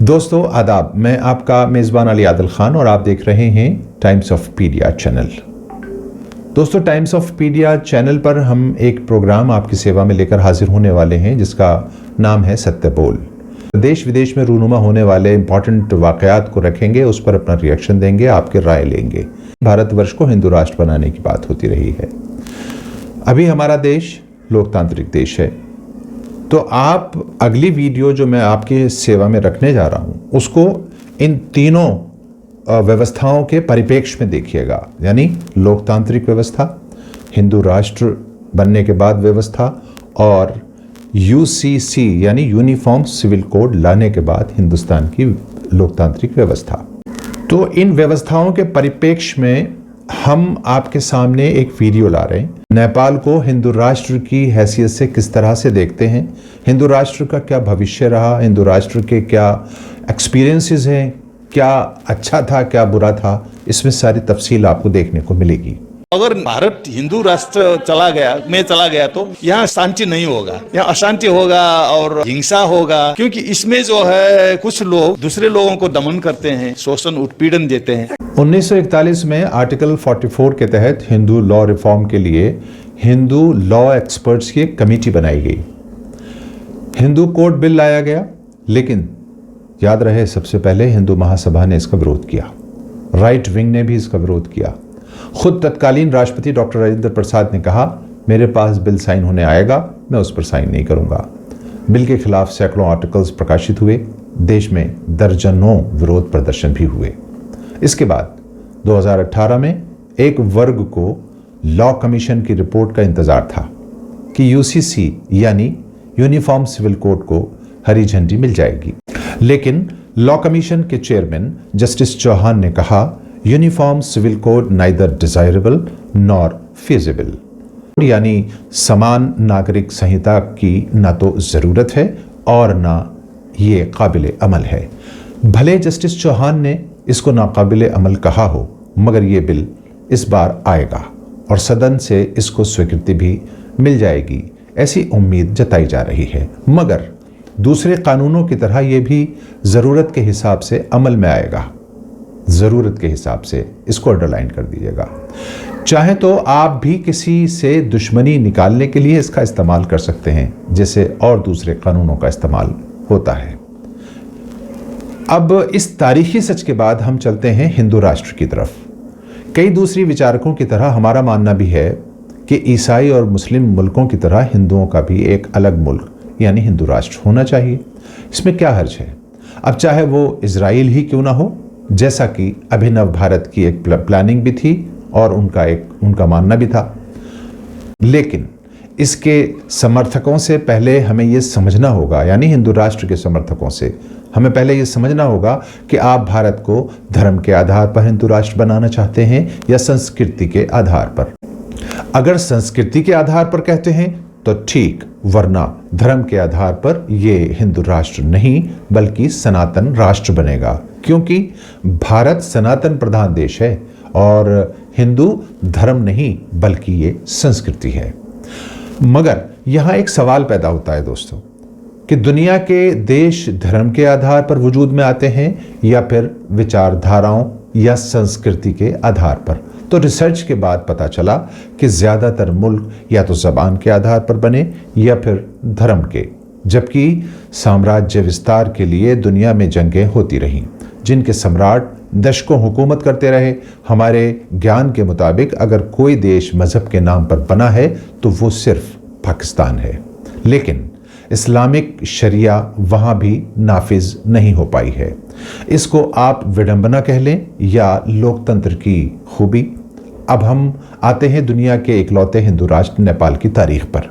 दोस्तों आदाब, मैं आपका मेज़बान अली आदिल खान और आप देख रहे हैं टाइम्स ऑफ पीडिया चैनल। दोस्तों, टाइम्स ऑफ पीडिया चैनल पर हम एक प्रोग्राम आपकी सेवा में लेकर हाजिर होने वाले हैं जिसका नाम है सत्य बोल। देश विदेश में रूनुमा होने वाले इंपॉर्टेंट वाक़यात को रखेंगे, उस पर अपना रिएक्शन देंगे, आपकी राय लेंगे। भारतवर्ष को हिंदू राष्ट्र बनाने की बात होती रही है। अभी हमारा देश लोकतांत्रिक देश है, तो आप अगली वीडियो जो मैं आपकी सेवा में रखने जा रहा हूँ उसको इन तीनों व्यवस्थाओं के परिप्रेक्ष्य में देखिएगा, यानी लोकतांत्रिक व्यवस्था, हिंदू राष्ट्र बनने के बाद व्यवस्था और यूसीसी यानी यूनिफॉर्म सिविल कोड लाने के बाद हिंदुस्तान की लोकतांत्रिक व्यवस्था। तो इन व्यवस्थाओं के परिप्रेक्ष्य में हम आपके सामने एक वीडियो ला रहे हैं। नेपाल को हिंदू राष्ट्र की हैसियत से किस तरह से देखते हैं, हिंदू राष्ट्र का क्या भविष्य रहा, हिंदू राष्ट्र के क्या एक्सपीरियंसेस हैं, क्या अच्छा था क्या बुरा था, इसमें सारी तफसील आपको देखने को मिलेगी। अगर भारत हिंदू राष्ट्र चला गया तो यहाँ शांति नहीं होगा, यहाँ अशांति होगा और हिंसा होगा, क्योंकि इसमें जो है कुछ लोग दूसरे लोगों को दमन करते हैं, शोषण उत्पीड़न देते हैं। 1941 में आर्टिकल 44 के तहत हिंदू लॉ रिफॉर्म के लिए हिंदू लॉ एक्सपर्ट्स की एक कमेटी बनाई गई। हिंदू कोड बिल लाया गया, लेकिन याद रहे सबसे पहले हिंदू महासभा ने इसका विरोध किया, राइट विंग ने भी इसका विरोध किया। खुद तत्कालीन राष्ट्रपति डॉक्टर राजेंद्र प्रसाद ने कहा, मेरे पास बिल साइन होने आएगा, मैं उस पर साइन नहीं करूंगा। बिल के खिलाफ सैकड़ों आर्टिकल्स प्रकाशित हुए, देश में दर्जनों विरोध प्रदर्शन भी हुए। इसके बाद 2018 में एक वर्ग को लॉ कमीशन की रिपोर्ट का इंतजार था कि यूसीसी यानी यूनिफॉर्म सिविल कोड को हरी झंडी मिल जाएगी, लेकिन लॉ कमीशन के चेयरमैन जस्टिस चौहान ने कहा, uniform civil code neither desirable nor feasible, यानी समान नागरिक संहिता की ना तो जरूरत है और ना ये काबिल अमल है। भले जस्टिस चौहान ने इसको नाकाबिल अमल कहा हो, मगर ये बिल इस बार आएगा और सदन से इसको स्वीकृति भी मिल जाएगी, ऐसी उम्मीद जताई जा रही है। मगर दूसरे कानूनों की तरह ये भी ज़रूरत के हिसाब से अमल में आएगा, ज़रूरत के हिसाब से, इसको अंडरलाइन कर दीजिएगा। चाहे तो आप भी किसी से दुश्मनी निकालने के लिए इसका इस्तेमाल कर सकते हैं, जैसे और दूसरे कानूनों का इस्तेमाल होता है। अब इस तारीखी सच के बाद हम चलते हैं हिंदू राष्ट्र की तरफ। कई दूसरी विचारकों की तरह हमारा मानना भी है कि ईसाई और मुस्लिम मुल्कों की तरह हिंदुओं का भी एक अलग मुल्क यानी हिंदू राष्ट्र होना चाहिए। इसमें क्या हर्ज है? अब चाहे वो इजराइल ही क्यों ना हो, जैसा कि अभिनव भारत की एक प्लानिंग भी थी और उनका मानना भी था, लेकिन इसके समर्थकों से पहले हमें ये समझना होगा, यानी हिंदू राष्ट्र के समर्थकों से हमें पहले ये समझना होगा कि आप भारत को धर्म के आधार पर हिंदू राष्ट्र बनाना चाहते हैं या संस्कृति के आधार पर। अगर संस्कृति के आधार पर कहते हैं तो ठीक, वरना धर्म के आधार पर ये हिंदू राष्ट्र नहीं बल्कि सनातन राष्ट्र बनेगा, क्योंकि भारत सनातन प्रधान देश है और हिंदू धर्म नहीं बल्कि ये संस्कृति है। मगर यहाँ एक सवाल पैदा होता है दोस्तों कि दुनिया के देश धर्म के आधार पर वजूद में आते हैं या फिर विचारधाराओं या संस्कृति के आधार पर। तो रिसर्च के बाद पता चला कि ज़्यादातर मुल्क या तो ज़बान के आधार पर बने या फिर धर्म के, जबकि साम्राज्य विस्तार के लिए दुनिया में जंगें होती रहीं, जिनके सम्राट दशकों हुकूमत करते रहे। हमारे ज्ञान के मुताबिक अगर कोई देश मज़हब के नाम पर बना है तो वो सिर्फ पाकिस्तान है, लेकिन इस्लामिक शरिया वहाँ भी नाफिज नहीं हो पाई है। इसको आप विडंबना कह लें या लोकतंत्र की खूबी। अब हम आते हैं दुनिया के इकलौते हिंदू राष्ट्र नेपाल की तारीख पर,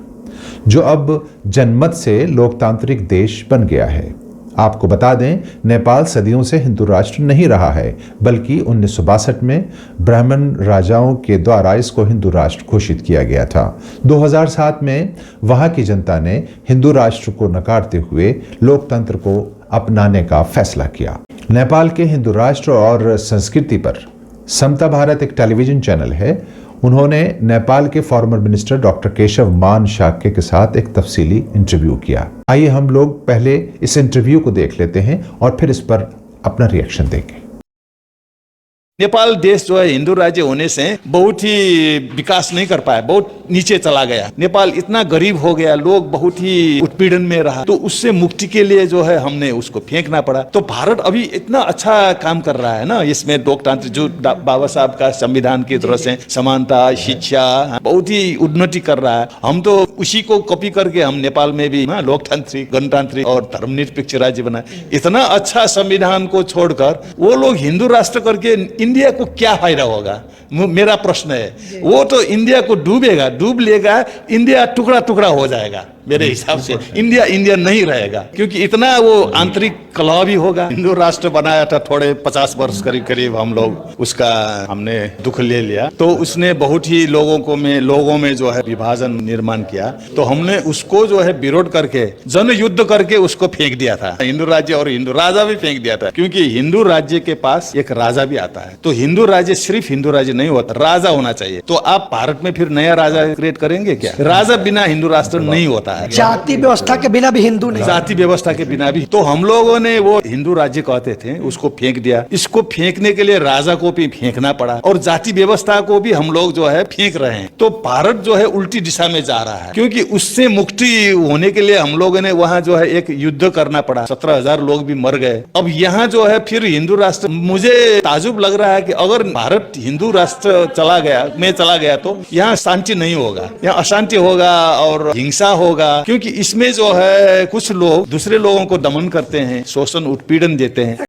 जो अब जनमत से लोकतांत्रिक देश बन गया है। आपको बता दें, नेपाल सदियों से हिंदू राष्ट्र नहीं रहा है, बल्कि 1962 में ब्राह्मण राजाओं के द्वारा इसको हिंदू राष्ट्र घोषित किया गया था। 2007 में वहां की जनता ने हिंदू राष्ट्र को नकारते हुए लोकतंत्र को अपनाने का फैसला किया। नेपाल के हिंदू राष्ट्र और संस्कृति पर समता भारत एक टेलीविजन चैनल है, उन्होंने नेपाल के फॉर्मर मिनिस्टर डॉक्टर केशव मान शाक्य के साथ एक तफसीली इंटरव्यू किया। आइए हम लोग पहले इस इंटरव्यू को देख लेते हैं और फिर इस पर अपना रिएक्शन देंगे। नेपाल देश जो है हिंदू राज्य होने से बहुत ही विकास नहीं कर पाया, बहुत नीचे चला गया। नेपाल इतना गरीब हो गया, लोग बहुत ही उत्पीड़न में रहा, तो उससे मुक्ति के लिए जो है हमने उसको फेंकना पड़ा। तो भारत अभी इतना अच्छा काम कर रहा है ना, इसमें लोकतांत्रिक जो बाबा साहब का संविधान की तरह से समानता, शिक्षा, बहुत ही उन्नति कर रहा है। हम तो उसी को कॉपी करके हम नेपाल में भी लोकतांत्रिक, गणतांत्रिक और धर्मनिरपेक्ष राज्य बनाए। इतना अच्छा संविधान को छोड़कर वो लोग हिंदू राष्ट्र करके इंडिया को क्या फायदा होगा? मेरा प्रश्न है। वो तो इंडिया को डूब लेगा, इंडिया टुकड़ा टुकड़ा हो जाएगा। मेरे हिसाब से इंडिया नहीं रहेगा, क्योंकि इतना वो आंतरिक कलह भी होगा। हिंदू राष्ट्र बनाया था थोड़े 50 वर्ष करीब हम लोग उसका हमने दुख ले लिया, तो उसने बहुत ही लोगों में जो है विभाजन निर्माण किया। तो हमने उसको जो है विरोध करके जन युद्ध करके उसको फेंक दिया था, हिंदू राज्य और हिंदू राजा भी फेंक दिया था। क्योंकि हिंदू राज्य के पास एक राजा भी आता है, तो हिंदू राज्य सिर्फ हिंदू राज्य नहीं होता, राजा होना चाहिए। तो आप भारत में फिर नया राजा क्रिएट करेंगे क्या? राजा बिना हिंदू राष्ट्र नहीं होता है। जाति व्यवस्था के बिना भी हिंदू नहीं, जाति व्यवस्था के बिना भी। तो हम लोगों ने वो हिंदू राज्य कहते थे उसको फेंक दिया। इसको फेंकने के लिए राजा को भी फेंकना पड़ा और जाति व्यवस्था को भी हम लोग जो है फेंक रहे हैं। तो भारत जो है उल्टी दिशा में जा रहा है, क्योंकि उससे मुक्ति होने के लिए हम लोगों ने वहां जो है एक युद्ध करना पड़ा। 17,000 लोग भी मर गए। अब यहाँ जो है फिर हिंदू राष्ट्र, मुझे ताजुब लग रहा है कि अगर भारत हिंदू राष्ट्र चला गया तो यहाँ शांति नहीं होगा, यहाँ अशांति होगा और हिंसा होगा। क्योंकि इसमें जो है कुछ लोग दूसरे लोगों को दमन करते हैं, शोषण उत्पीड़न देते हैं।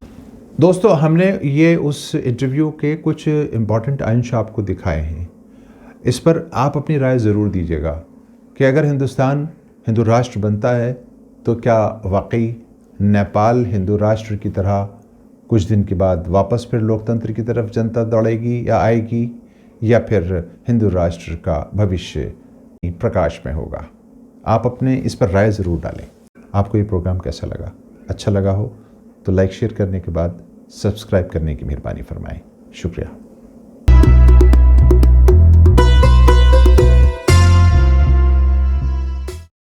दोस्तों, हमने ये उस इंटरव्यू के कुछ इम्पॉर्टेंट अंश आपको दिखाए हैं। इस पर आप अपनी राय ज़रूर दीजिएगा कि अगर हिंदुस्तान हिंदू राष्ट्र बनता है तो क्या वाकई नेपाल हिंदू राष्ट्र की तरह कुछ दिन के बाद वापस फिर लोकतंत्र की तरफ जनता दौड़ेगी या आएगी, या फिर हिंदू राष्ट्र का भविष्य प्रकाश में होगा? आप अपने इस पर राय ज़रूर डालें। आपको ये प्रोग्राम कैसा लगा? अच्छा लगा हो तो लाइक शेयर करने के बाद सब्सक्राइब करने की मेहरबानी फरमाएं। शुक्रिया।